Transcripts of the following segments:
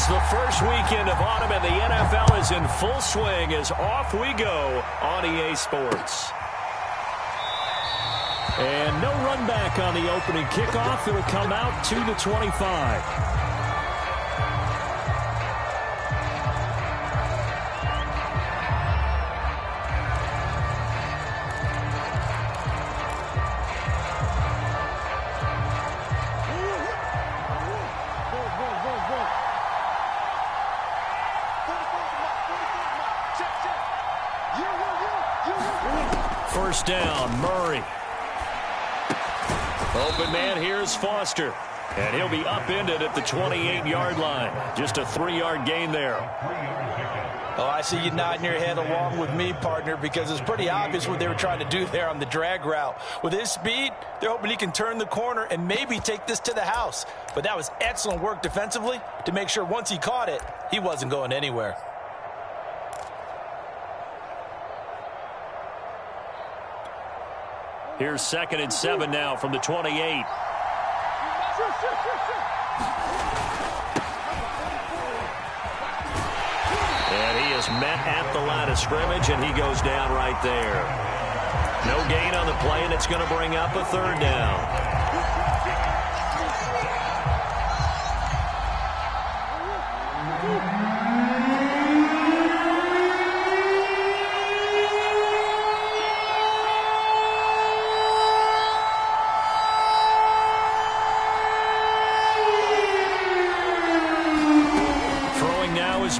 The first weekend of autumn and the NFL is in full swing as off we go on EA Sports. And no run back on the opening kickoff. It'll come out to the 25. First down, Murray. Open man, here's Foster. And he'll be upended at the 28-yard line. Just a 3-yard gain there. Oh, I see you nodding your head along with me, partner, because it's pretty obvious what they were trying to do there on the drag route. With his speed, they're hoping he can turn the corner and maybe take this to the house. But that was excellent work defensively to make sure once he caught it, he wasn't going anywhere. Here's 2nd and 7 now from the 28. And he is met at the line of scrimmage, and he goes down right there. No gain on the play, and it's going to bring up a 3rd down.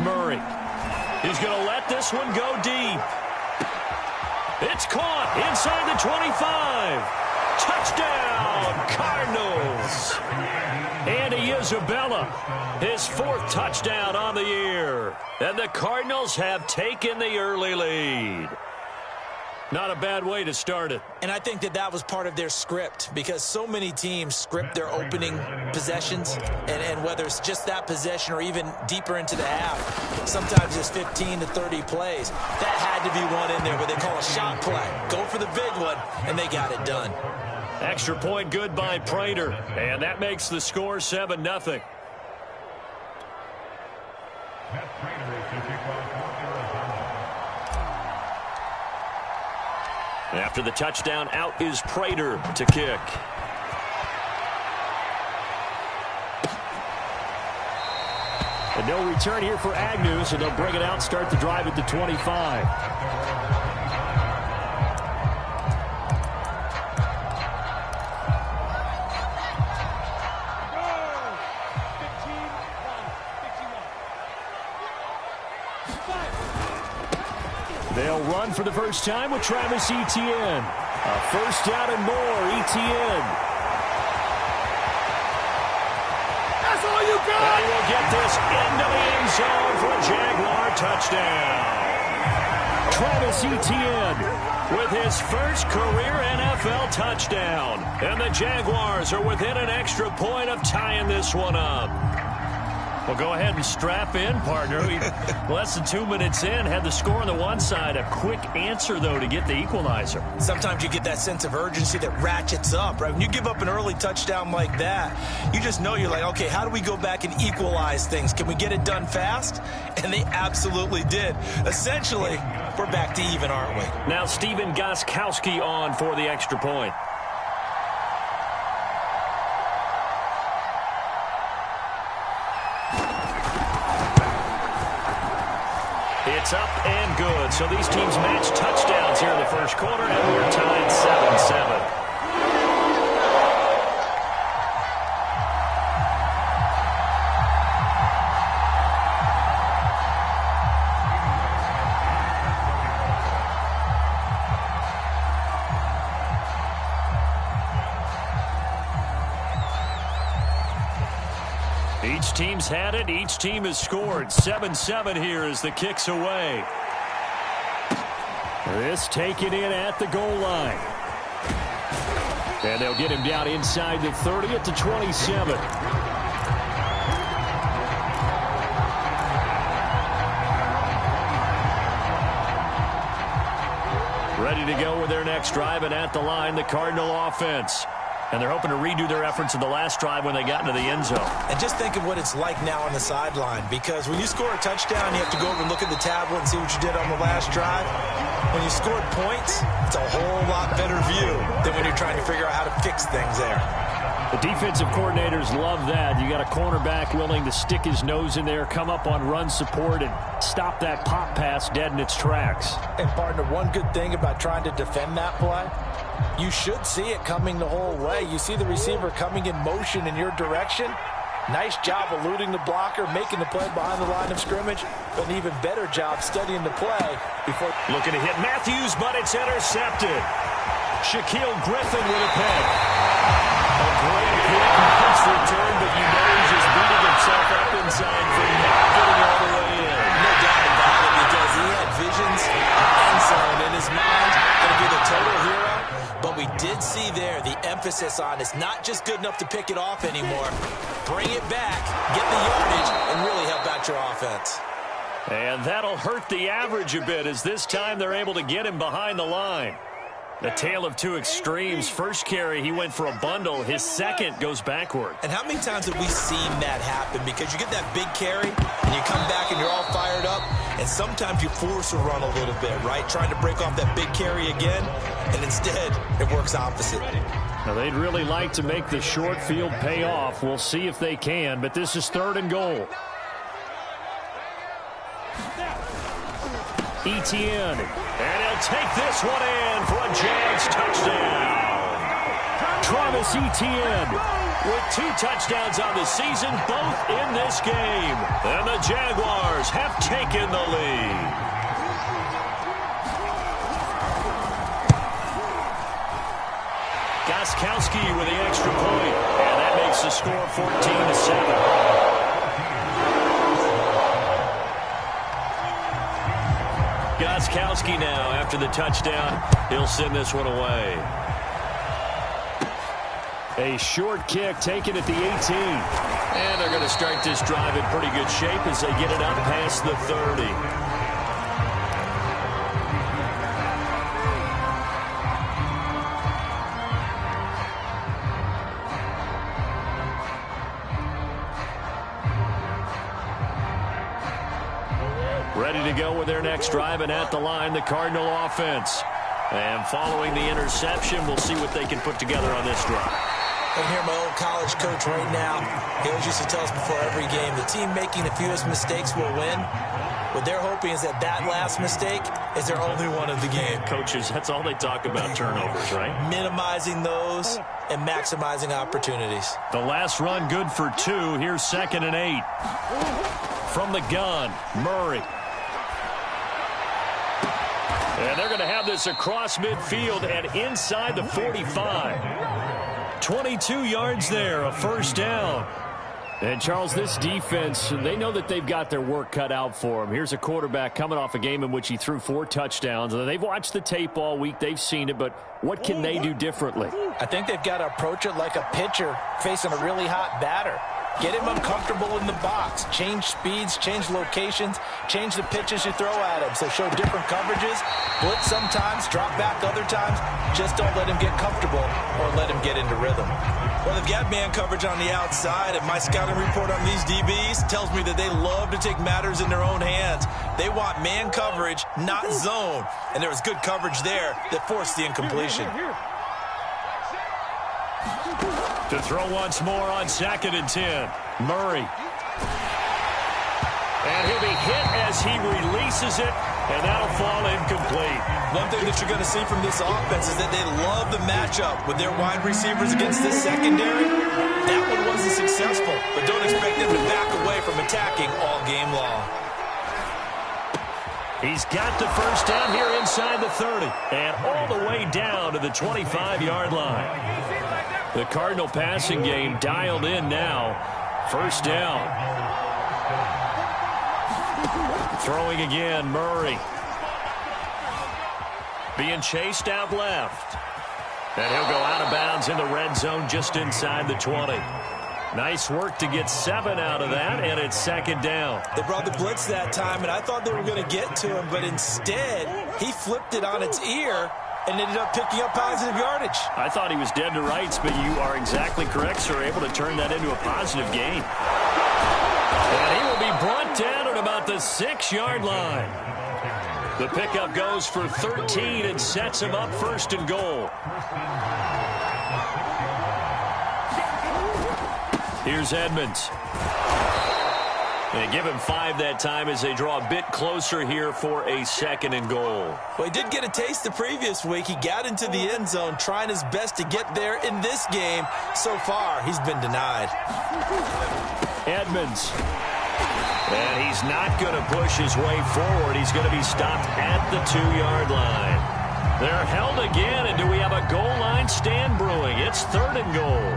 Murray. He's going to let this one go deep. It's caught inside the 25. Touchdown, Cardinals. Andy Isabella, his 4th touchdown on the year. And the Cardinals have taken the early lead. Not a bad way to start it. And I think that was part of their script, because so many teams script their opening possessions, and whether it's just that possession or even deeper into the half, sometimes it's 15 to 30 plays. That had to be one in there where they call a shot play. Go for the big one, and they got it done. Extra point good by Prater, and that makes the score 7-0. After the touchdown, out is Prater to kick. And no return here for Agnew, so they'll bring it out, start the drive at the 25. They'll run for the first time with Travis Etienne. A first down and more, Etienne. That's all you got! And he will get this into the end zone for a Jaguar touchdown. Travis Etienne with his first career NFL touchdown. And the Jaguars are within an extra point of tying this one up. Well, go ahead and strap in, partner. Less than 2 minutes in, had the score on the one side. A quick answer, though, to get the equalizer. Sometimes you get that sense of urgency that ratchets up, right? When you give up an early touchdown like that, you just know you're like, okay, how do we go back and equalize things? Can we get it done fast? And they absolutely did. Essentially, we're back to even, aren't we? Now Steven Gostkowski on for the extra point. It's up and good. So these teams match touchdowns here in the first quarter, and we're tied 7-7. Each team's had it. Each team has scored. 7-7 here as the kick's away. This taken in at the goal line. And they'll get him down inside the 30 at the 27. Ready to go with their next drive, and at the line, the Cardinal offense. And they're hoping to redo their efforts in the last drive when they got into the end zone. And just think of what it's like now on the sideline, because when you score a touchdown, you have to go over and look at the tablet and see what you did on the last drive. When you scored points, it's a whole lot better view than when you're trying to figure out how to fix things there. The defensive coordinators love that. You got a cornerback willing to stick his nose in there, come up on run support, and stop that pop pass dead in its tracks. And partner, one good thing about trying to defend that play, you should see it coming the whole way. You see the receiver coming in motion in your direction. Nice job eluding the blocker, making the play behind the line of scrimmage, but an even better job studying the play before. Looking to hit Matthews, but it's intercepted. Shaquille Griffin with a pick. A great quick pass return, but you know he's just beating himself up inside for not getting all the way in. No doubt about it, because he had visions of end zone in his mind. Going to be the total hero. But we did see there the emphasis on it's not just good enough to pick it off anymore. Bring it back, get the yardage, and really help out your offense. And that'll hurt the average a bit, as this time they're able to get him behind the line. The tale of two extremes. First carry, he went for a bundle. His second goes backward. And how many times have we seen that happen? Because you get that big carry, and you come back and you're all fired up, and sometimes you force a run a little bit, right? Trying to break off that big carry again, and instead it works opposite. Now, they'd really like to make the short field pay off. We'll see if they can, but this is 3rd and goal. Etienne, and he'll take this one in for a Jags touchdown. Travis Etienne with 2 touchdowns on the season, both in this game. And the Jaguars have taken the lead. Gostkowski with the extra point, and that makes the score 14-7. Gostkowski now, after the touchdown, he'll send this one away. A short kick taken at the 18. And they're going to start this drive in pretty good shape as they get it up past the 30. Ready to go with their next drive, and at the line, the Cardinal offense. And following the interception, we'll see what they can put together on this drive. I can hear my old college coach right now. He always used to tell us before every game, the team making the fewest mistakes will win. What they're hoping is that that last mistake is their only one of the game. Coaches, that's all they talk about, turnovers, right? Minimizing those and maximizing opportunities. The last run good for 2. Here's 2nd and 8. From the gun, Murray. And they're going to have this across midfield and inside the 45. 22 yards there, a first down. And, Charles, this defense, they know that they've got their work cut out for them. Here's a quarterback coming off a game in which he threw 4 touchdowns. They've watched the tape all week. They've seen it, but what can they do differently? I think they've got to approach it like a pitcher facing a really hot batter. Get him uncomfortable in the box. Change speeds, change locations, change the pitches you throw at him. So show different coverages. Blitz sometimes, drop back other times. Just don't let him get comfortable or let him get into rhythm. Well, they've got man coverage on the outside, and my scouting report on these DBs tells me that they love to take matters in their own hands. They want man coverage, not zone. And there was good coverage there that forced the incompletion. To throw once more on 2nd and 10. Murray. And he'll be hit as he releases it, and that'll fall incomplete. One thing that you're going to see from this offense is that they love the matchup with their wide receivers against this secondary. That one wasn't successful, but don't expect them to back away from attacking all game long. He's got the first down here inside the 30, and all the way down to the 25-yard line. The Cardinal passing game dialed in now. First down. Throwing again, Murray. Being chased out left. And he'll go out of bounds in the red zone just inside the 20. Nice work to get 7 out of that, and it's 2nd down. They brought the blitz that time, and I thought they were going to get to him, but instead, he flipped it on its ear and ended up picking up positive yardage. I thought he was dead to rights, but you are exactly correct, sir. Able to turn that into a positive gain. And he will be brought down at about the 6-yard line. The pickup goes for 13 and sets him up 1st and goal. Here's Edmonds. They give him 5 that time as they draw a bit closer here for a 2nd and goal. Well, he did get a taste the previous week. He got into the end zone trying his best to get there in this game. So far, he's been denied. Edmonds. And he's not going to push his way forward. He's going to be stopped at the 2-yard line. They're held again, and do we have a goal line stand brewing? It's 3rd and goal.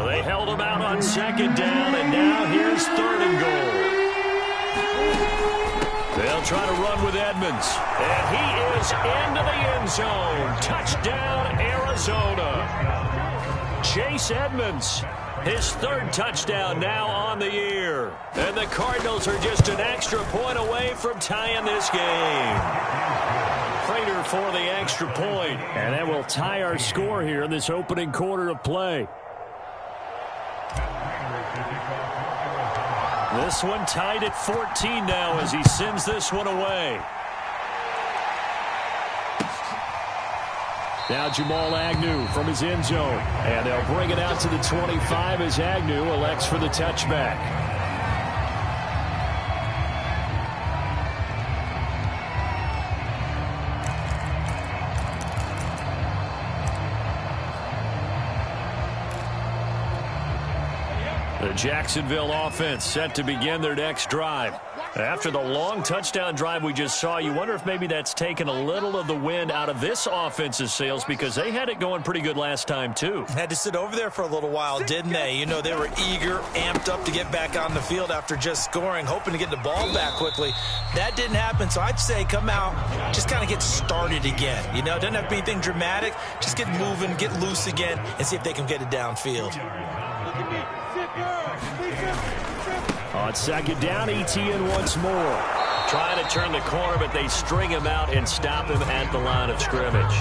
They held him out on 2nd down, and now here's 3rd and goal. They'll try to run with Edmonds, and he is into the end zone. Touchdown, Arizona. Chase Edmonds, his 3rd touchdown now on the year. And the Cardinals are just an extra point away from tying this game. Prater for the extra point, and that will tie our score here in this opening quarter of play. This one tied at 14 now as he sends this one away. Now Jamal Agnew from his end zone. And they'll bring it out to the 25 as Agnew elects for the touchback. The Jacksonville offense set to begin their next drive. After the long touchdown drive we just saw, you wonder if maybe that's taken a little of the wind out of this offense's sails because they had it going pretty good last time too. Had to sit over there for a little while, didn't they? You know, they were eager, amped up to get back on the field after just scoring, hoping to get the ball back quickly. That didn't happen, so I'd say come out, just kind of get started again. You know, it doesn't have to be anything dramatic. Just get moving, get loose again, and see if they can get it downfield. On 2nd down, Etienne once more. Trying to turn the corner, but they string him out and stop him at the line of scrimmage.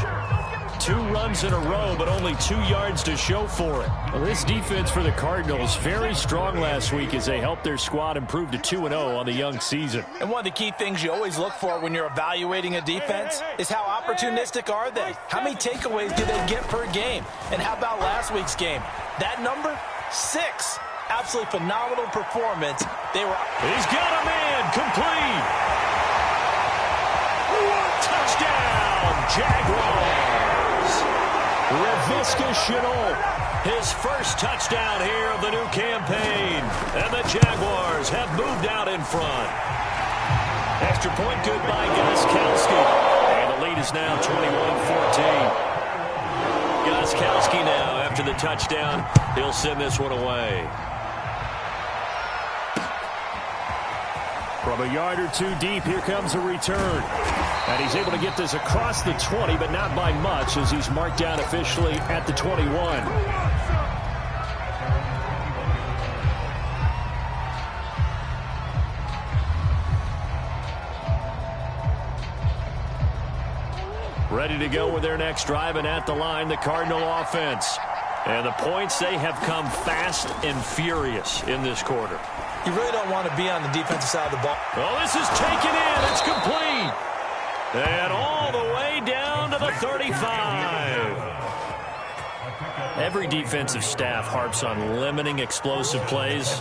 2 runs in a row, but only 2 yards to show for it. Well, this defense for the Cardinals, very strong last week as they helped their squad improve to 2-0 on the young season. And one of the key things you always look for when you're evaluating a defense is how opportunistic are they? How many takeaways do they get per game? And how about last week's game? That number? 6. Absolutely phenomenal performance. He's got a man, complete. Touchdown, Jaguars. Reviska Chenault, his first touchdown here of the new campaign. And the Jaguars have moved out in front. Extra point good by Gostkowski. And the lead is now 21-14. Gostkowski now, after the touchdown, he'll send this one away. From a yard or 2 deep, here comes a return. And he's able to get this across the 20, but not by much as he's marked down officially at the 21. Ready to go with their next drive, and at the line, the Cardinal offense. And the points, they have come fast and furious in this quarter. You really don't want to be on the defensive side of the ball. Well, this is taken in. It's complete. And all the way down to the 35. Every defensive staff harps on limiting explosive plays.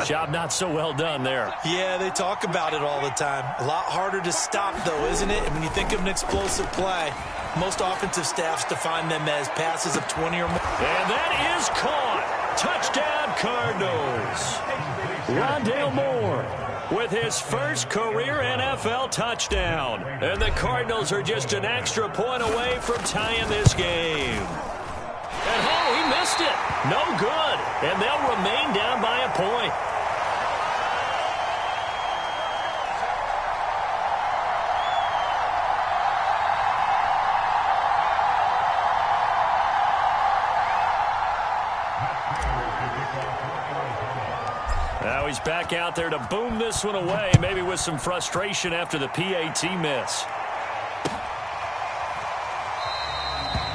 Job not so well done there. Yeah, they talk about it all the time. A lot harder to stop, though, isn't it? And when you think of an explosive play, most offensive staffs define them as passes of 20 or more. And that is caught. Touchdown, Cardinals. Rondale Moore with his first career NFL touchdown. And the Cardinals are just an extra point away from tying this game. And oh, he missed it. No good. And they'll remain down by a point. he's back out there to boom this one away, maybe with some frustration after the PAT miss.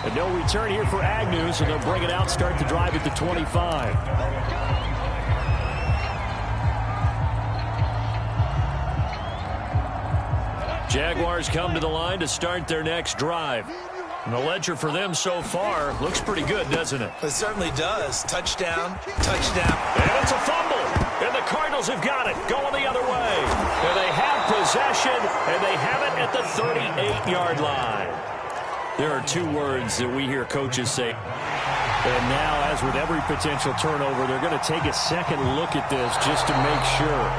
And no return here for Agnew, so they'll bring it out, start the drive at the 25. Jaguars come to the line to start their next drive. And the ledger for them so far looks pretty good, doesn't it? It certainly does. Touchdown, touchdown. And it's a fumble. And the Cardinals have got it, going the other way. And they have possession, and they have it at the 38-yard line. There are two words that we hear coaches say. And now, as with every potential turnover, they're going to take a second look at this just to make sure.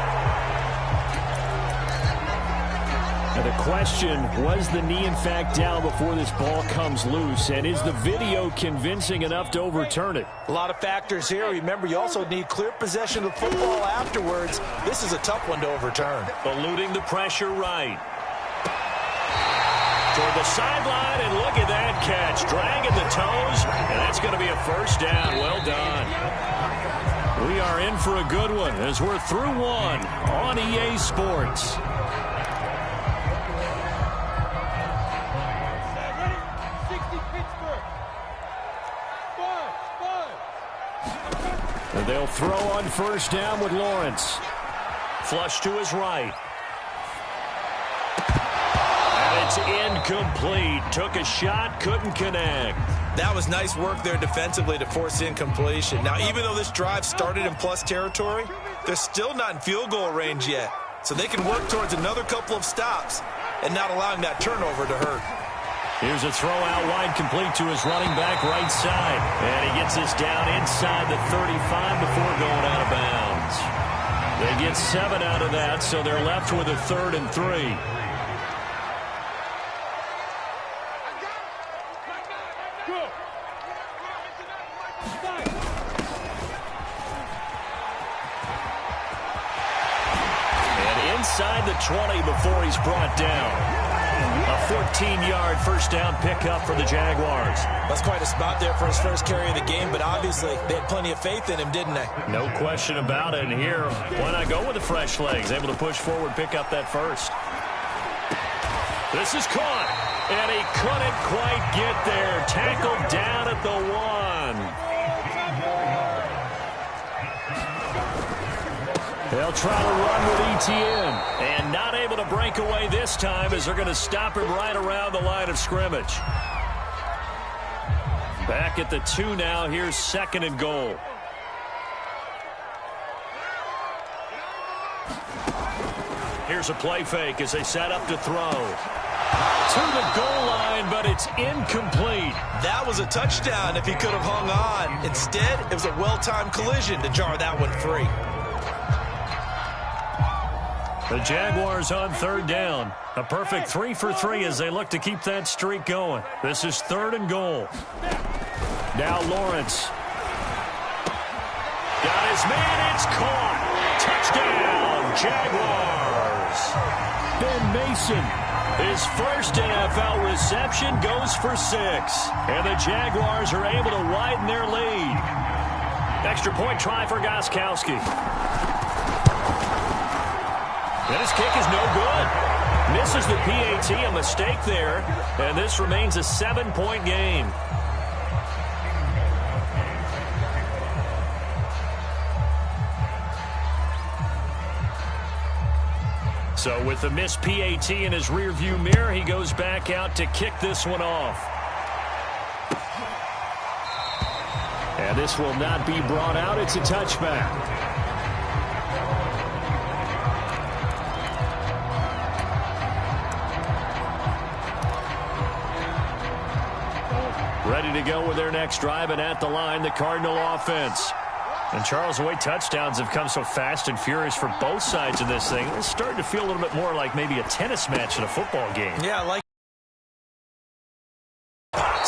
Now the question, was the knee in fact down before this ball comes loose? And is the video convincing enough to overturn it? A lot of factors here. Remember, you also need clear possession of the football afterwards. This is a tough one to overturn. Eluding the pressure right. Toward the sideline, and look at that catch. Dragging the toes, and that's going to be a first down. Well done. We are in for a good one as we're through one on EA Sports. And they'll throw on first down with Lawrence. Flush to his right. And it's incomplete. Took a shot, couldn't connect. That was nice work there defensively to force incompletion. Now, even though this drive started in plus territory, they're still not in field goal range yet. So they can work towards another couple of stops and not allowing that turnover to hurt. Here's a throw out wide, complete to his running back right side. And he gets this down inside the 35 before going out of bounds. They get 7 out of that, so they're left with a 3rd and 3. And inside the 20 before he's brought down. A 14-yard first down pickup for the Jaguars. That's quite a spot there for his first carry of the game, but obviously they had plenty of faith in him, didn't they? No question about it. And here, why not go with the fresh legs? Able to push forward, pick up that first. This is caught, and he couldn't quite get there. Tackled down at the 1. They'll try to run with Etienne, and not able to break away this time as they're going to stop him right around the line of scrimmage. Back at the 2 now. Here's 2nd and goal. Here's a play fake as they set up to throw. To the goal line, but it's incomplete. That was a touchdown if he could have hung on. Instead, it was a well-timed collision to jar that one free. The Jaguars on 3rd down. A perfect 3 for 3 as they look to keep that streak going. This is 3rd and goal. Now Lawrence. Got his man. It's caught. Touchdown, Jaguars. Ben Mason, his first NFL reception, goes for 6. And the Jaguars are able to widen their lead. Extra point try for Gostkowski. And his kick is no good. Misses the PAT, a mistake there. And this remains a 7-point game. So with the missed PAT in his rearview mirror, he goes back out to kick this one off. And this will not be brought out. It's a touchback. Ready to go with their next drive, and at the line, the Cardinal offense. And Charles, the way touchdowns have come so fast and furious for both sides of this thing, it's starting to feel a little bit more like maybe a tennis match in a football game. Yeah, I like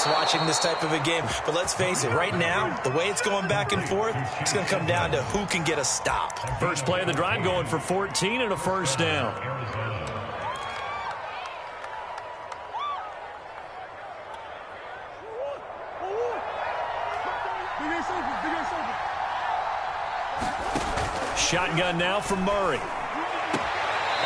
watching this type of a game. But let's face it, right now, the way it's going back and forth, it's going to come down to who can get a stop. First play of the drive going for 14 and a first down. shotgun now from Murray.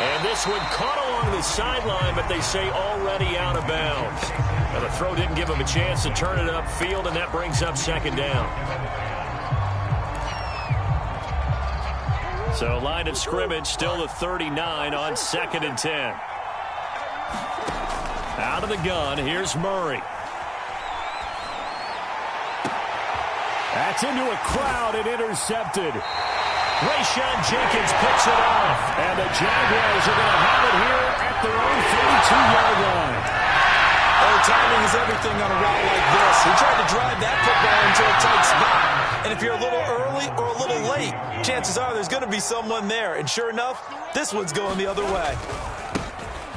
And this one caught along the sideline, but they say already out of bounds. Now the throw didn't give him a chance to turn it upfield, and that brings up second down. So line of scrimmage still the 39 on 2nd and 10. Out of the gun, here's Murray. That's into a crowd and intercepted. Rayshawn Jenkins picks it off, and the Jaguars are going to have it here at their own 32-yard line. Oh, timing is everything on a route like this. He tried to drive that football into a tight spot. And if you're a little early or a little late, chances are there's going to be someone there. And sure enough, this one's going the other way.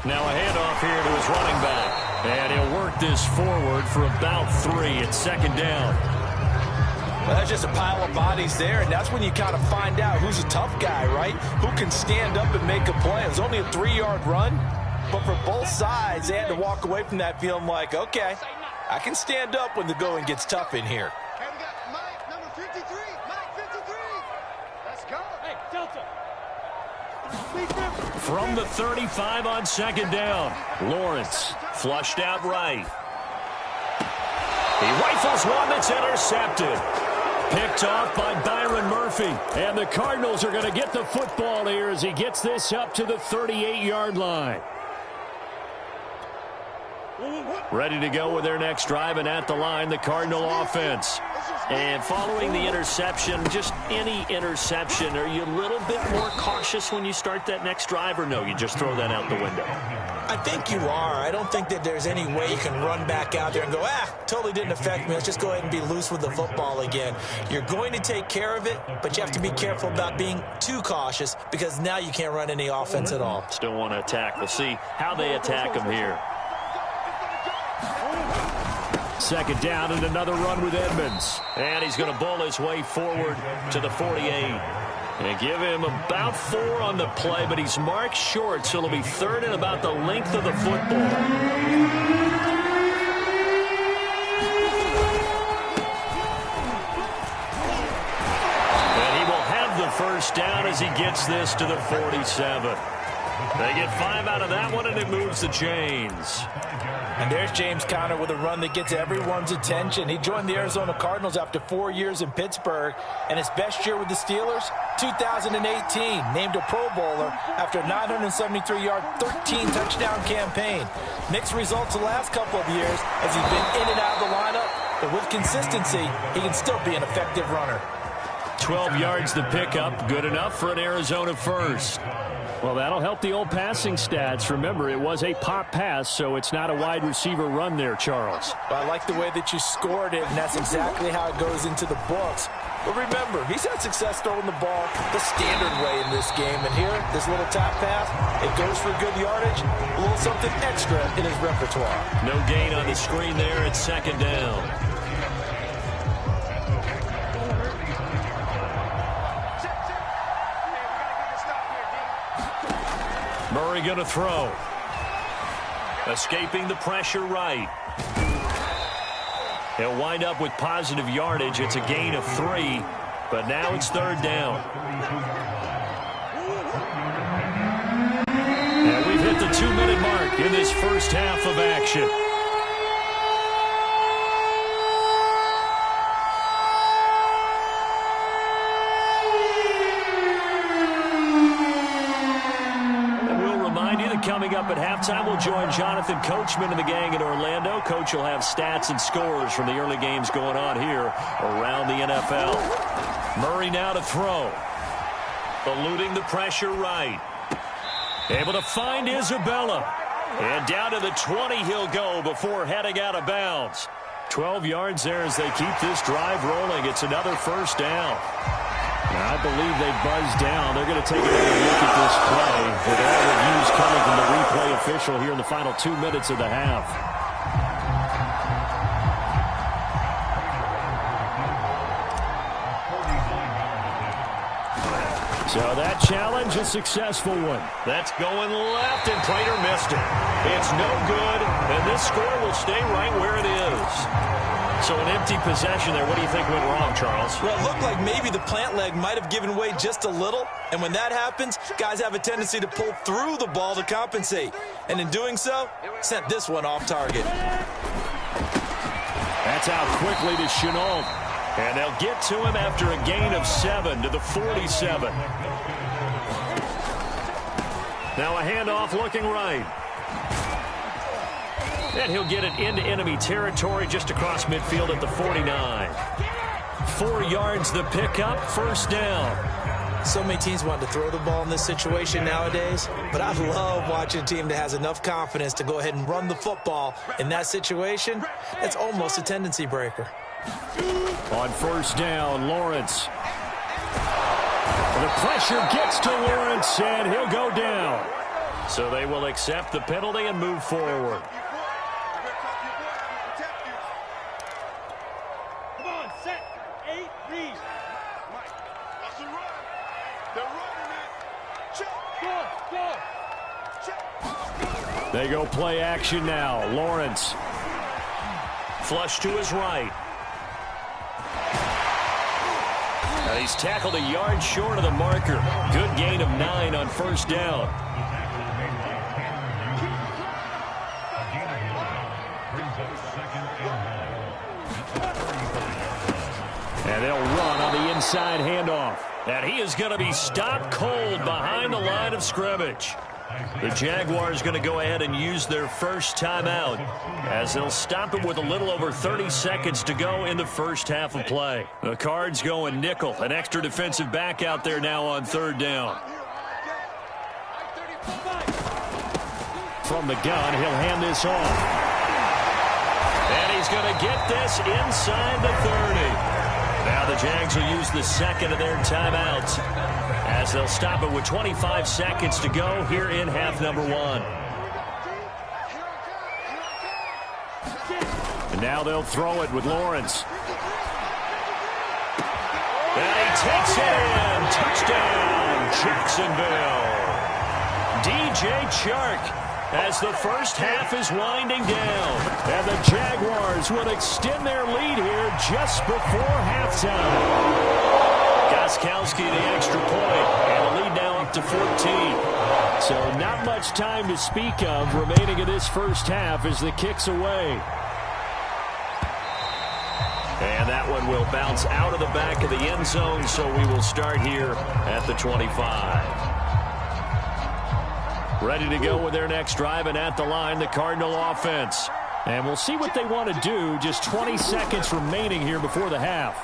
Now a handoff here to his running back. And he'll work this forward for about 3 at 2nd down. Well, that's just a pile of bodies there, and that's when you kind of find out who's a tough guy, right? Who can stand up and make a play. It was only a 3-yard run, but for both sides, they had to walk away from that feeling like, okay, I can stand up when the going gets tough in here. Hey, we got Mike, number 53. Mike, 53. Let's go. Hey, Delta. From the 35 on 2nd down, Lawrence flushed out right. He rifles one that's intercepted. Picked off by Byron Murphy. And the Cardinals are going to get the football here as he gets this up to the 38-yard line. Ready to go with their next drive, and at the line, the Cardinal offense. And following the interception, just any interception, are you a little bit more cautious when you start that next drive, or no, you just throw that out the window? I think you are. I don't think that there's any way you can run back out there and go, totally didn't affect me. Let's just go ahead and be loose with the football again. You're going to take care of it, but you have to be careful about being too cautious because now you can't run any offense at all. Still want to attack. We'll see how they attack him here. 2nd down and another run with Edmonds. And he's going to bull his way forward to the 48. And give him about 4 on the play, but he's marked short, so it'll be 3rd and about the length of the football. And he will have the first down as he gets this to the 47. They get 5 out of that one, and it moves the chains. And there's James Conner with a run that gets everyone's attention. He joined the Arizona Cardinals after 4 years in Pittsburgh, and his best year with the Steelers, 2018, named a Pro Bowler after a 973-yard, 13-touchdown campaign. Mixed results the last couple of years as he's been in and out of the lineup, but with consistency, he can still be an effective runner. 12 yards to pick up, good enough for an Arizona first. Well, that'll help the old passing stats. Remember, it was a pop pass, so it's not a wide receiver run there, Charles. Well, I like the way that you scored it, and that's exactly how it goes into the books. But remember, he's had success throwing the ball the standard way in this game. And here, this little top pass, it goes for good yardage, a little something extra in his repertoire. No gain on the screen there at 2nd down. Murray going to throw. Escaping the pressure right. He'll wind up with positive yardage. It's a gain of 3, but now it's 3rd down. And we've hit the 2-minute mark in this first half of action. Coming up at halftime, we'll join Jonathan Coachman and the gang in Orlando. Coach will have stats and scores from the early games going on here around the NFL. Murray now to throw. Eluding the pressure right. Able to find Isabella. And down to the 20 he'll go before heading out of bounds. 12 yards there as they keep this drive rolling. It's another first down. Now, I believe they buzzed down. They're going to take another look at this play with all reviews coming from the replay official here in the final 2 minutes of the half. So that challenge, a successful one. That's going left, and Prater missed it. It's no good, and this score will stay right where it is. So an empty possession there. What do you think went wrong, Charles? Well, it looked like maybe the plant leg might have given way just a little. And when that happens, guys have a tendency to pull through the ball to compensate. And in doing so, sent this one off target. That's out quickly to Chenault. And they'll get to him after a gain of 7 to the 47. Now a handoff looking right. And he'll get it into enemy territory just across midfield at the 49. 4 yards the pickup, first down. So many teams want to throw the ball in this situation nowadays, but I love watching a team that has enough confidence to go ahead and run the football. In that situation, that's almost a tendency breaker. On first down, Lawrence. The pressure gets to Lawrence, and he'll go down. So they will accept the penalty and move forward. Come on, set. 8, read. That's a run. They're running it. Check. Go. Check. They go play action now. Lawrence. Flush to his right. Now he's tackled a yard short of the marker. Good gain of 9 on first down. And they'll run on the inside handoff. And he is going to be stopped cold behind the line of scrimmage. The Jaguars going to go ahead and use their first timeout as they'll stop it with a little over 30 seconds to go in the first half of play. The Cards going nickel, an extra defensive back out there now on third down. From the gun, he'll hand this off. And he's going to get this inside the 30. Now the Jags will use the second of their timeouts as they'll stop it with 25 seconds to go here in half number 1. And now they'll throw it with Lawrence. And he takes it in. Touchdown, Jacksonville. DJ Chark as the first half is winding down. And the Jaguars will extend their lead here just before halftime. Gostkowski the extra point, and the lead now up to 14. So not much time to speak of remaining in this first half as the kick's away. And that one will bounce out of the back of the end zone, so we will start here at the 25. Ready to go with their next drive, and at the line, the Cardinal offense. And we'll see what they want to do. Just 20 seconds remaining here before the half.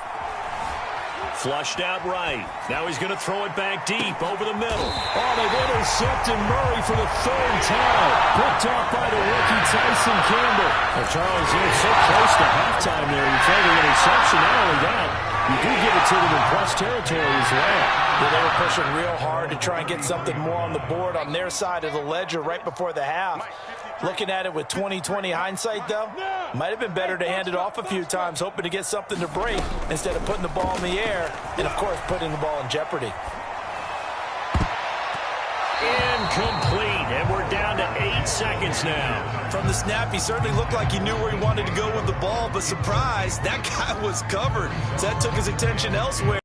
Flushed out right. Now he's going to throw it back deep over the middle. Oh, they've intercepted Murray for the 3rd time. Picked off by the rookie Tyson Campbell. Well, Charles, they're so close to halftime there. You throw the interception. Not only that, you do give it to them in plus territory as well. Yeah, they were pushing real hard to try and get something more on the board on their side of the ledger right before the half. Looking at it with 20/20 hindsight, though, might have been better to hand it off a few times, hoping to get something to break instead of putting the ball in the air and, of course, putting the ball in jeopardy. Incomplete, and we're down to 8 seconds now. From the snap, he certainly looked like he knew where he wanted to go with the ball, but surprise, that guy was covered. So that took his attention elsewhere.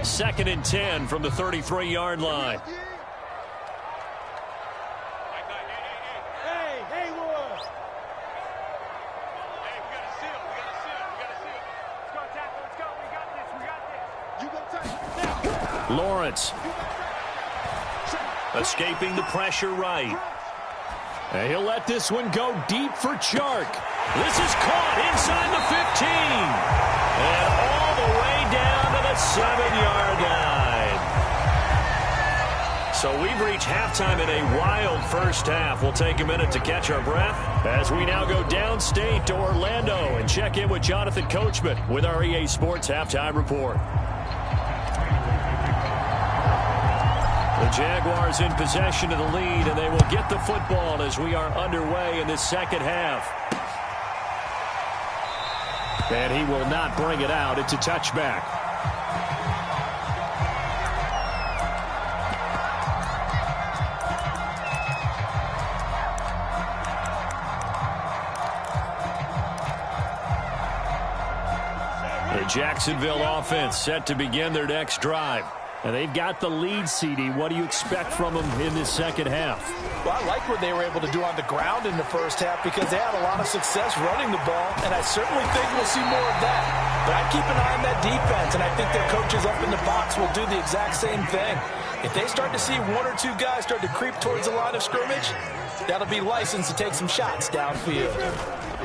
2nd and 10 from the 33-yard line. Lawrence escaping the pressure right. And he'll let this one go deep for Chark. This is caught inside the 15. And all the way down to the 7-yard line. So we've reached halftime in a wild first half. We'll take a minute to catch our breath as we now go downstate to Orlando and check in with Jonathan Coachman with our EA Sports Halftime Report. The Jaguars in possession of the lead, and they will get the football as we are underway in this second half. And he will not bring it out. It's a touchback. The Jacksonville offense set to begin their next drive. And they've got the lead, CD. What do you expect from them in this second half? Well, I like what they were able to do on the ground in the first half because they had a lot of success running the ball, and I certainly think we'll see more of that. But I keep an eye on that defense, and I think their coaches up in the box will do the exact same thing. If they start to see one or two guys start to creep towards the line of scrimmage, that'll be license to take some shots downfield.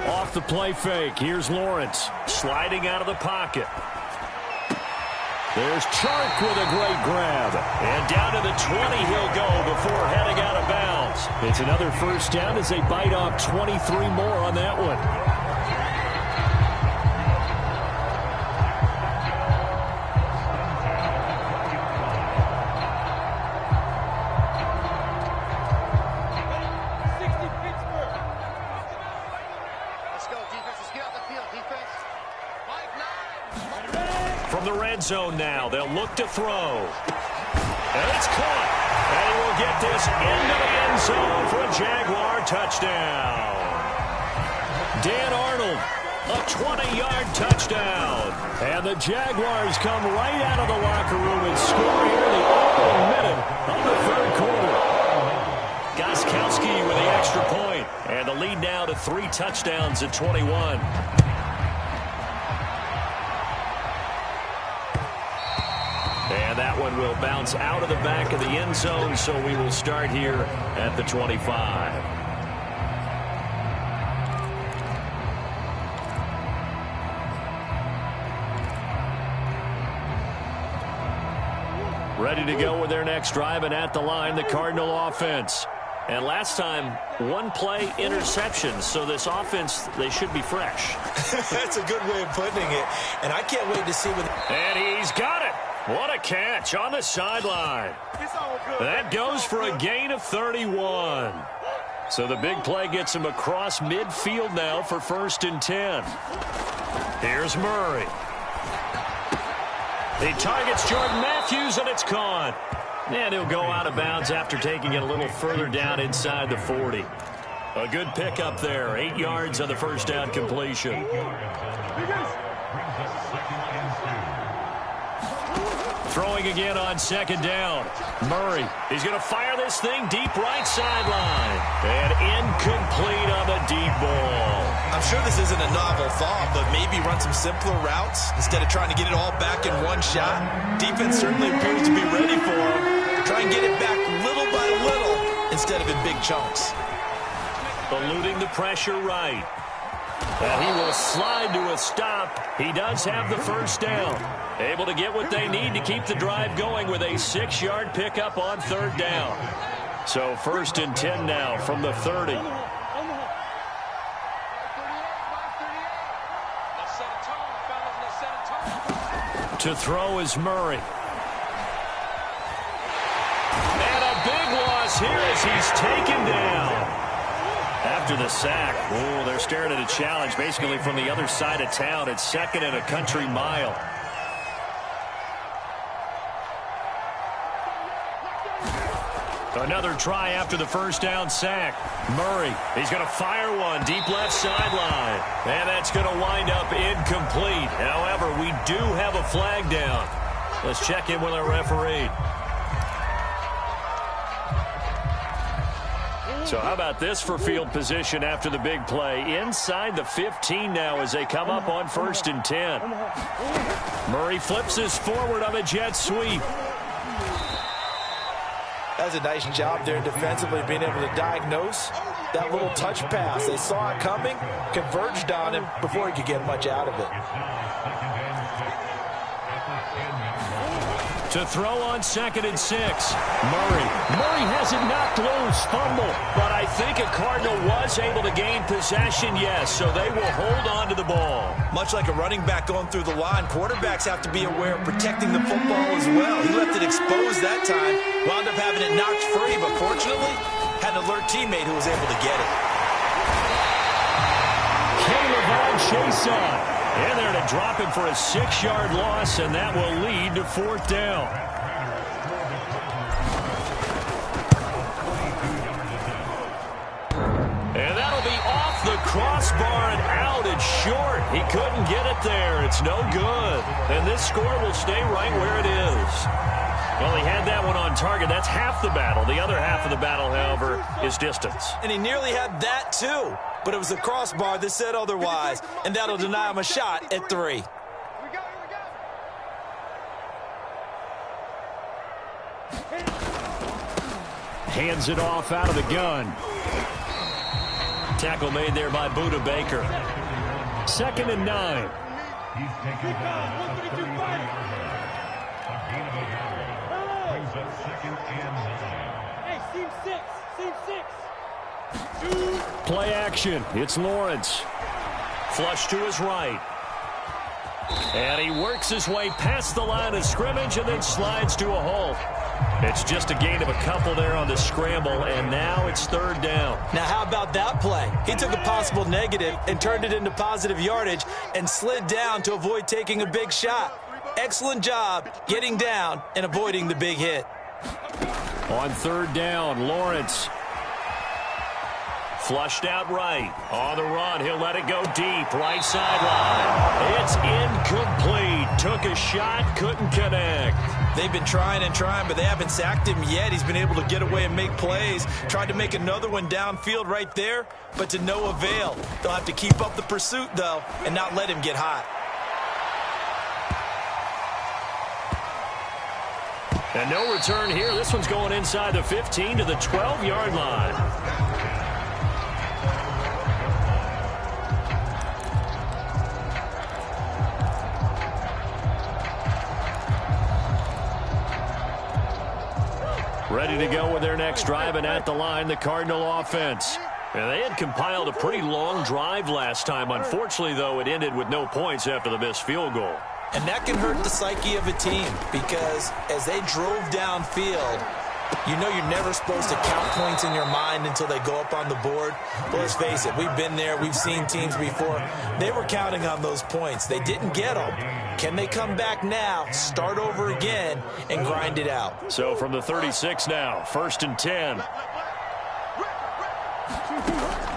Off the play fake, here's Lawrence sliding out of the pocket. There's Chark with a great grab. And down to the 20 he'll go before heading out of bounds. It's another first down as they bite off 23 more on that one. From the red zone now, they'll look to throw. And it's caught. And he will get this into the end zone for a Jaguar touchdown. Dan Arnold, a 20-yard touchdown. And the Jaguars come right out of the locker room and score here in the opening minute of the third quarter. Gostkowski with the extra point. And the lead now to 3 touchdowns at 21. And that one will bounce out of the back of the end zone, so we will start here at the 25. Ready to go with their next drive, and at the line, the Cardinal offense. And last time, one play interception, so this offense, they should be fresh. That's a good way of putting it, and I can't wait to see what... And he's got it. What a catch on the sideline. That goes for a gain of 31. So the big play gets him across midfield now for 1st and 10. Here's Murray. He targets Jordan Matthews, and it's caught. And he'll go out of bounds after taking it a little further down inside the 40. A good pickup there. 8 yards on the first down completion. Throwing again on 2nd down. Murray, he's going to fire this thing deep right sideline. And incomplete on the deep ball. I'm sure this isn't a novel thought, but maybe run some simpler routes instead of trying to get it all back in one shot. Defense certainly appears to be ready for him. Try and get it back little by little instead of in big chunks. Eluding the pressure right. And he will slide to a stop. He does have the first down. Able to get what they need to keep the drive going with a 6-yard pickup on 3rd down. So 1st and 10 now from the 30. To throw is Murray. And a big loss here as he's taken down. After the sack, they're staring at a challenge basically from the other side of town. It's 2nd and a country mile. Another try after the first down sack. Murray, he's going to fire one deep left sideline. And that's going to wind up incomplete. However, we do have a flag down. Let's check in with our referee. So how about this for field position after the big play? Inside the 15 now as they come up on 1st and 10. Murray flips this forward on a jet sweep. That's a nice job there defensively, being able to diagnose that little touch pass. They saw it coming, converged on him before he could get much out of it. To throw on 2nd and 6. Murray has it knocked loose, fumble. But I think a Cardinal was able to gain possession, yes, so they will hold on to the ball. Much like a running back going through the line, quarterbacks have to be aware of protecting the football as well. He left it exposed that time, wound up having it knocked free, but fortunately, had an alert teammate who was able to get it. Caleb on chase on. And there to drop him for a 6-yard loss, and that will lead to 4th down. And that'll be off the crossbar and out. It's short. He couldn't get it there. It's no good. And this score will stay right where it is. Well, he had that one on target. That's half the battle. The other half of the battle, however, is distance. And he nearly had that, too. But it was the crossbar that said otherwise. And that'll deny him a shot at 3. Hands it off out of the gun. Tackle made there by Buda Baker. 2nd and 9. Hey, seam 6. Play action. It's Lawrence. Flush to his right. And he works his way past the line of scrimmage and then slides to a halt. It's just a gain of a couple there on the scramble, and now it's 3rd down. Now, how about that play? He took a possible negative and turned it into positive yardage and slid down to avoid taking a big shot. Excellent job getting down and avoiding the big hit. On 3rd down, Lawrence. Flushed out right. On the run, he'll let it go deep. Right sideline. It's incomplete. Took a shot, couldn't connect. They've been trying and trying, but they haven't sacked him yet. He's been able to get away and make plays. Tried to make another one downfield right there, but to no avail. They'll have to keep up the pursuit, though, and not let him get hot. And no return here. This one's going inside the 15 to the 12-yard line. Ready to go with their next drive, and at the line, the Cardinal offense. And they had compiled a pretty long drive last time. Unfortunately, though, it ended with no points after the missed field goal. And that can hurt the psyche of a team because as they drove downfield, you know you're never supposed to count points in your mind until they go up on the board. But let's face it, we've been there. We've seen teams before. They were counting on those points. They didn't get them. Can they come back now, start over again, and grind it out? So from the 36 now, 1st and 10.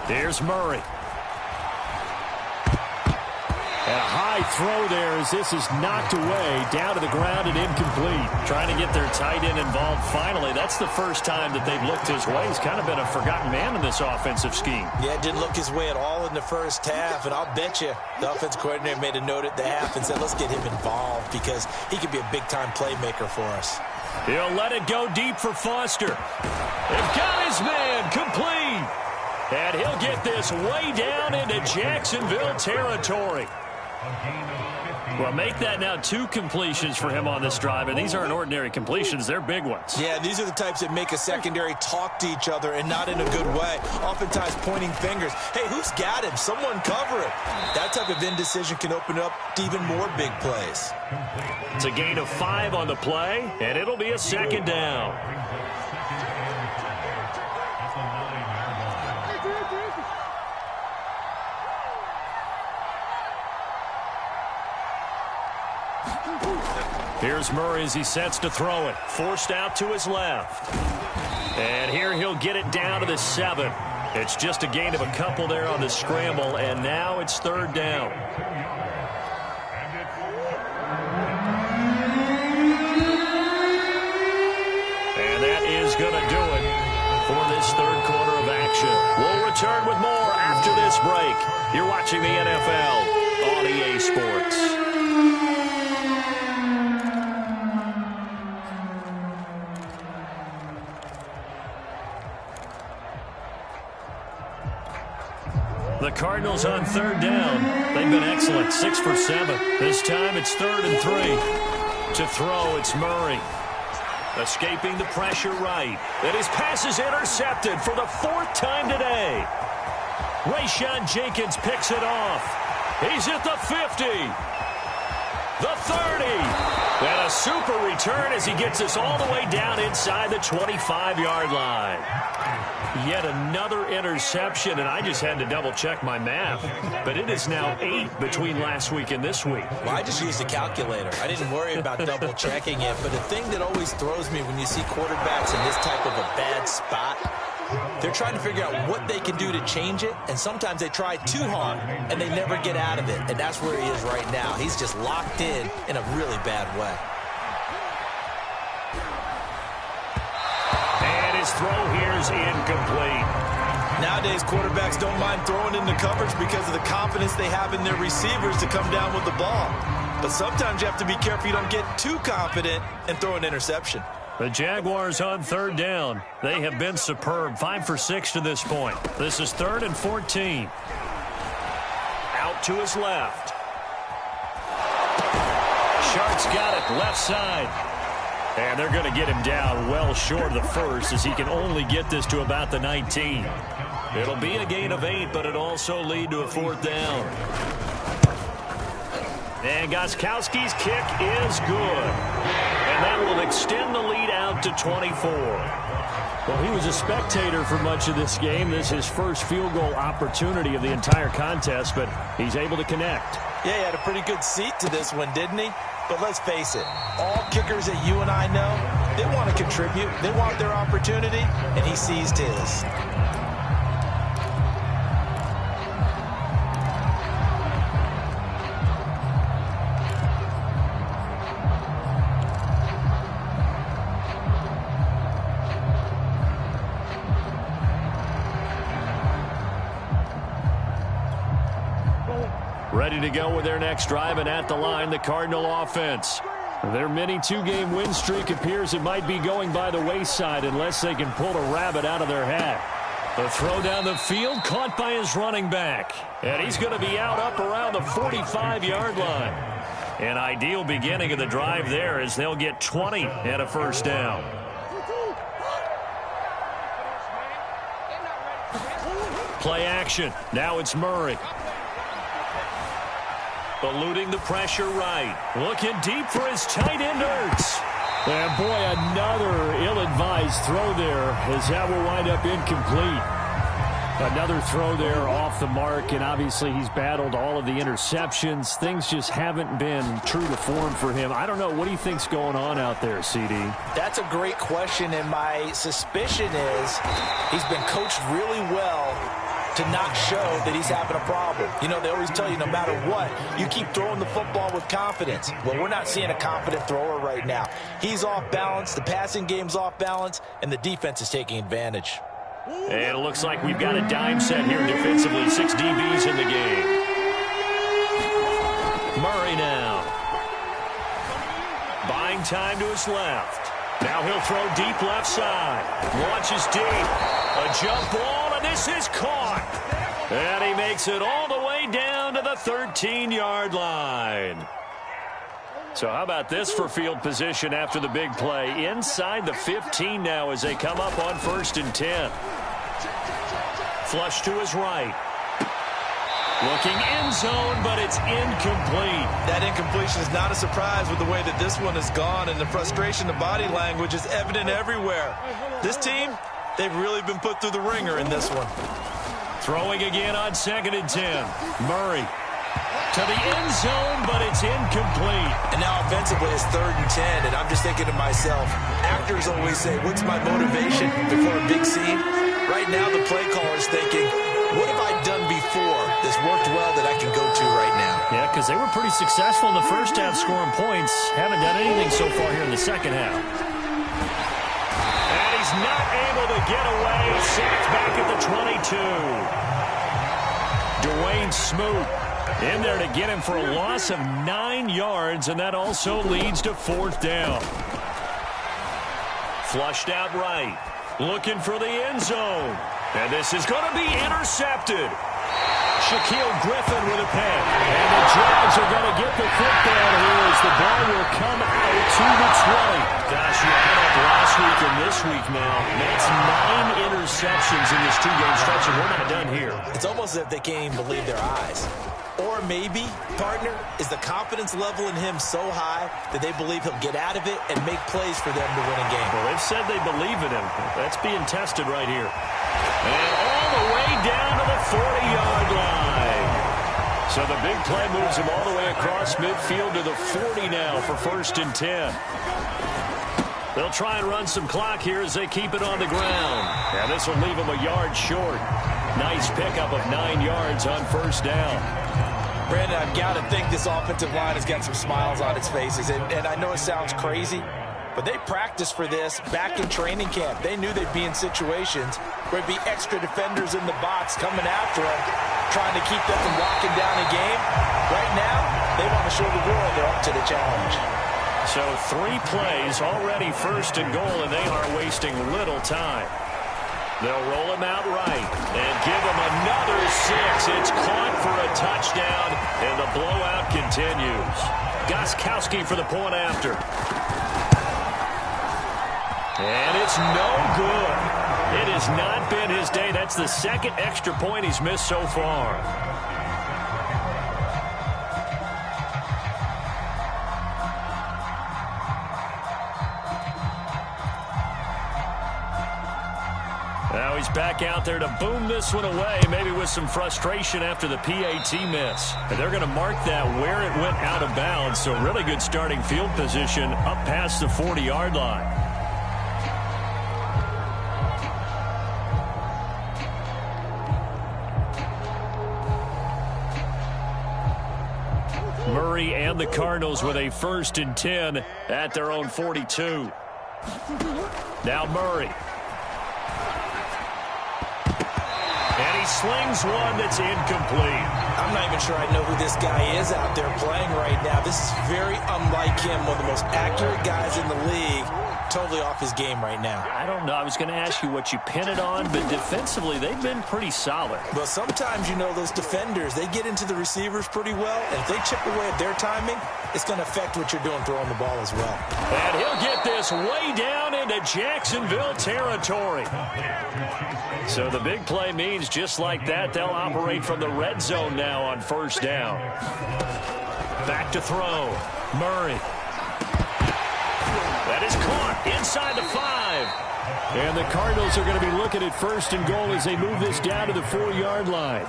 Here's Murray. And a high throw there as this is knocked away, down to the ground and incomplete. Trying to get their tight end involved finally. That's the first time that they've looked his way. He's kind of been a forgotten man in this offensive scheme. Yeah, didn't look his way at all in the first half, and I'll bet you the offense coordinator made a note at the half and said, let's get him involved because he could be a big-time playmaker for us. He'll let it go deep for Foster. They've got his man complete. And he'll get this way down into Jacksonville territory. Well, make that now 2 completions for him on this drive, and these aren't ordinary completions. They're big ones. Yeah, these are the types that make a secondary talk to each other and not in a good way. Oftentimes pointing fingers. Hey, who's got him? Someone cover it. That type of indecision can open up to even more big plays. It's a gain of 5 on the play, and it'll be a 2nd down. Here's Murray as he sets to throw it. Forced out to his left. And here he'll get it down to the 7. It's just a gain of a couple there on the scramble, and now it's 3rd down. And that is going to do it for this 3rd quarter of action. We'll return with more after this break. You're watching the NFL on EA Sports. The Cardinals on 3rd down. They've been excellent, 6 for 7. This time it's 3rd and 3. To throw, it's Murray. Escaping the pressure right. And his pass is intercepted for the 4th time today. Rayshon Jenkins picks it off. He's at the 50. The 30. And a super return as he gets us all the way down inside the 25-yard line. Yet another interception, and I just had to double-check my math. But it is now 8 between last week and this week. Well, I just used a calculator. I didn't worry about double-checking it. But the thing that always throws me when you see quarterbacks in this type of a bad spot, They're trying to figure out what they can do to change it, and sometimes they try too hard, and they never get out of it, and that's where he is right now. He's just locked in a really bad way. And his throw here is incomplete. Nowadays, quarterbacks don't mind throwing into coverage because of the confidence they have in their receivers to come down with the ball. But sometimes you have to be careful you don't get too confident and throw an interception. The Jaguars on third down. They have been superb. 5 for 6 to this point. This is 3rd and 14. Out to his left. Sharp's got it left side. And they're going to get him down well short of the first as he can only get this to about the 19. It'll be a gain of 8, but it also lead to a 4th down. And Gostkowski's kick is good. And that will extend the lead out to 24. Well, he was a spectator for much of this game. This is his first field goal opportunity of the entire contest, but he's able to connect. Yeah, he had a pretty good seat to this one, didn't he? But let's face it, all kickers that you and I know, they want to contribute. They want their opportunity, and he seized his. Ready to go with their next drive, and at the line, the Cardinal offense. Their mini 2-game win streak appears it might be going by the wayside unless they can pull a rabbit out of their hat. The throw down the field, caught by his running back. And he's going to be out up around the 45-yard line. An ideal beginning of the drive there as they'll get 20 and a first down. Play action. Now it's Murray. Eluding the pressure right. Looking deep for his tight end Ertz. And boy, another ill-advised throw there as that will wind up incomplete. Another throw there off the mark, and obviously he's battled all of the interceptions. Things just haven't been true to form for him. I don't know. What do you think's going on out there, CD? That's a great question, and my suspicion is he's been coached really well to not show that he's having a problem. You know, they always tell you no matter what, you keep throwing the football with confidence. Well, we're not seeing a confident thrower right now. He's off balance, the passing game's off balance, and the defense is taking advantage. And it looks like we've got a dime set here defensively. 6 DBs in the game. Murray now. Buying time to his left. Now he'll throw deep left side. Launches deep. A jump ball, and this is caught. And he makes it all the way down to the 13-yard line. So how about this for field position after the big play? Inside the 15 now as they come up on 1st and 10. Flush to his right. Looking end zone, but it's incomplete. That incompletion is not a surprise with the way that this one has gone, and the frustration, the body language is evident everywhere. This team, they've really been put through the ringer in this one. Throwing again on 2nd and 10. Murray to the end zone, but it's incomplete. And now offensively it's 3rd and 10, and I'm just thinking to myself, actors always say, what's my motivation before a big scene? Right now the play caller's thinking, what have I done before that's worked well that I can go to right now? Yeah, because they were pretty successful in the first half scoring points. Haven't done anything so far here in the second half. And he's not able to get away. Sacked back at the 22. Dwayne Smoot in there to get him for a loss of 9 yards, and that also leads to 4th down. Flushed out right. Looking for the end zone. And this is going to be intercepted. Shaquille Griffin with a pick. And the Jags are going to get the football here as the ball will come out to the 20. Gosh, you put up last week and this week now. That's 9 interceptions in this 2-game stretch, and we're not done here. It's almost as if they can't even believe their eyes. Or maybe, partner, is the confidence level in him so high that they believe he'll get out of it and make plays for them to win a game. Well, they've said they believe in him. That's being tested right here. And all the way down to the 40-yard line. So the big play moves him all the way across midfield to the 40 now for 1st and 10. They'll try and run some clock here as they keep it on the ground. And this will leave them a yard short. Nice pickup of 9 yards on first down. Brandon, I've got to think this offensive line has got some smiles on its faces. And I know it sounds crazy, but they practiced for this back in training camp. They knew they'd be in situations where there'd be extra defenders in the box coming after them, trying to keep them from locking down a game. Right now, they want to show the world they're up to the challenge. So 3 plays, already first and goal, and they are wasting little time. They'll roll him out right and give him another 6. It's caught for a touchdown, and the blowout continues. Gostkowski for the point after. And it's no good. It has not been his day. That's the second extra point he's missed so far. Now he's back out there to boom this one away, maybe with some frustration after the PAT miss. And they're going to mark that where it went out of bounds, so really good starting field position up past the 40-yard line. Murray and the Cardinals with a 1st and 10 at their own 42. Now Murray. And he slings one that's incomplete. I'm not even sure I know who this guy is out there playing right now. This is very unlike him, one of the most accurate guys in the league. Totally off his game right now. I don't know. I was going to ask you what you pin it on, but defensively, they've been pretty solid. Well, sometimes, you know, those defenders, they get into the receivers pretty well, and if they chip away at their timing, it's going to affect what you're doing throwing the ball as well. And he'll get this way down into Jacksonville territory. So the big play means just like that, they'll operate from the red zone now on first down. Back to throw. Murray. That is caught inside the 5. And the Cardinals are going to be looking at 1st and goal as they move this down to the 4-yard line.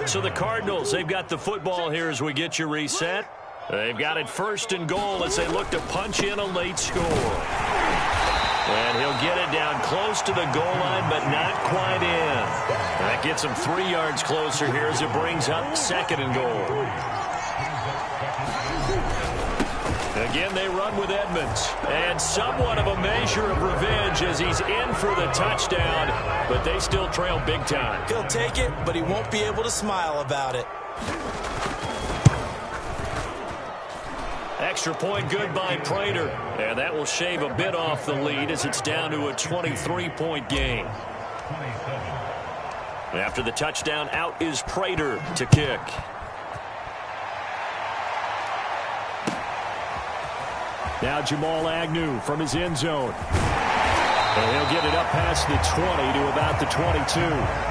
So the Cardinals, they've got the football here as we get you reset. They've got it 1st and goal as they look to punch in a late score. And he'll get it down close to the goal line, but not quite in. That gets him 3 yards closer here as it brings up 2nd and goal. Again, they run with Edmonds. And somewhat of a measure of revenge as he's in for the touchdown, but they still trail big time. He'll take it, but he won't be able to smile about it. Extra point good by Prater. And that will shave a bit off the lead as it's down to a 23-point game. After the touchdown, out is Prater to kick. Now Jamal Agnew from his end zone. And he'll get it up past the 20 to about the 22.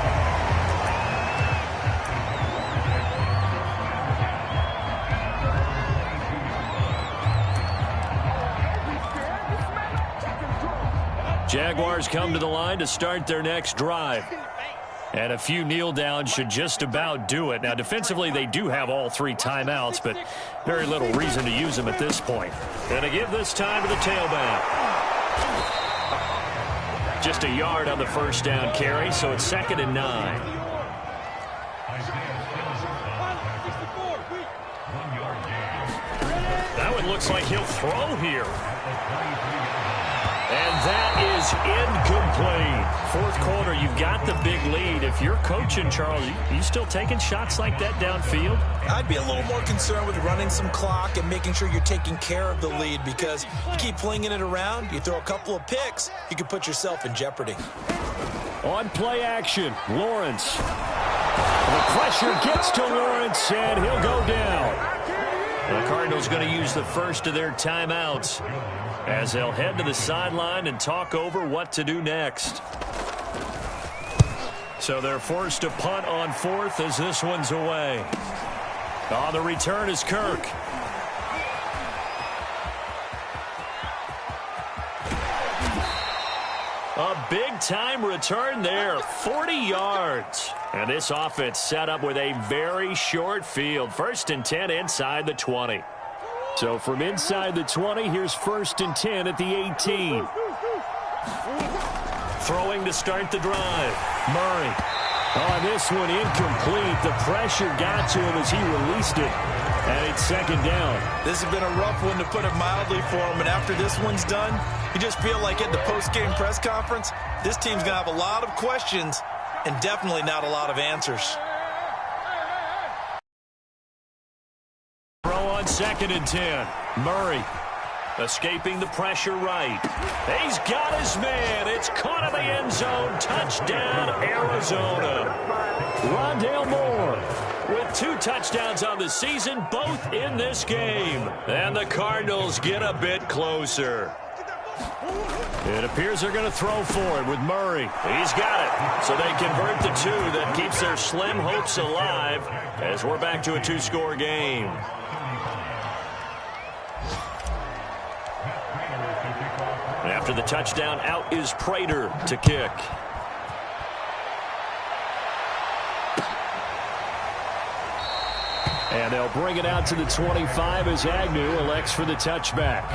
Jaguars come to the line to start their next drive. And a few kneel downs should just about do it. Now, defensively, they do have all 3 timeouts, but very little reason to use them at this point. And to give this time to the tailback. Just a yard on the first down carry, so it's 2nd and 9. That one looks like he'll throw here. And that is incomplete. 4th quarter, you've got the big lead. If you're coaching, Charles, you still taking shots like that downfield? I'd be a little more concerned with running some clock and making sure you're taking care of the lead, because you keep flinging it around, you throw a couple of picks, you can put yourself in jeopardy. On play action, Lawrence. The pressure gets to Lawrence, and he'll go down. The Cardinals going to use the first of their timeouts as they'll head to the sideline and talk over what to do next. So they're forced to punt on 4th as this one's away. On the return is Kirk. A big-time return there, 40 yards. And this offense set up with a very short field. 1st and 10 inside the 20. So from inside the 20, here's 1st and 10 at the 18. Throwing to start the drive. Murray. On this one, incomplete. The pressure got to him as he released it. And it's 2nd down. This has been a rough one, to put it mildly, for him. And after this one's done, you just feel like at the post-game press conference, this team's going to have a lot of questions and definitely not a lot of answers. Throw on 2nd and 10. Murray escaping the pressure right. He's got his man. It's caught in the end zone. Touchdown, Arizona. Rondale Moore with 2 touchdowns on the season, both in this game. And the Cardinals get a bit closer. It appears they're going to throw for it with Murray. He's got it. So they convert the 2 that keeps their slim hopes alive as we're back to a 2-score game. After the touchdown, out is Prater to kick. And they'll bring it out to the 25 as Agnew elects for the touchback.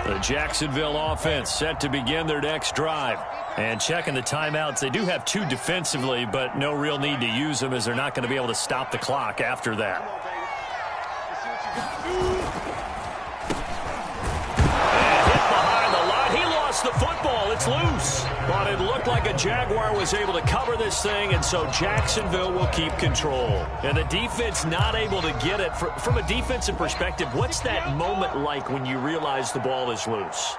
The Jacksonville offense set to begin their next drive. And checking the timeouts, they do have 2 defensively, but no real need to use them as they're not going to be able to stop the clock after that. And hit behind the line. He lost the football. It's loose. But it looked like a Jaguar was able to cover this thing, and so Jacksonville will keep control. And the defense not able to get it. From a defensive perspective, what's that moment like when you realize the ball is loose?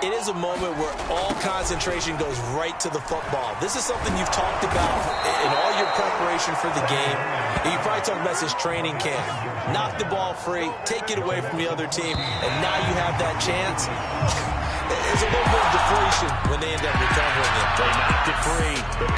It is a moment where all concentration goes right to the football. This is something you've talked about in all your preparation for the game. And you probably talked about this training camp. Knock the ball free, take it away from the other team, and now you have that chance. There's a little bit of deflation when they end up recovering it. They knocked it free. The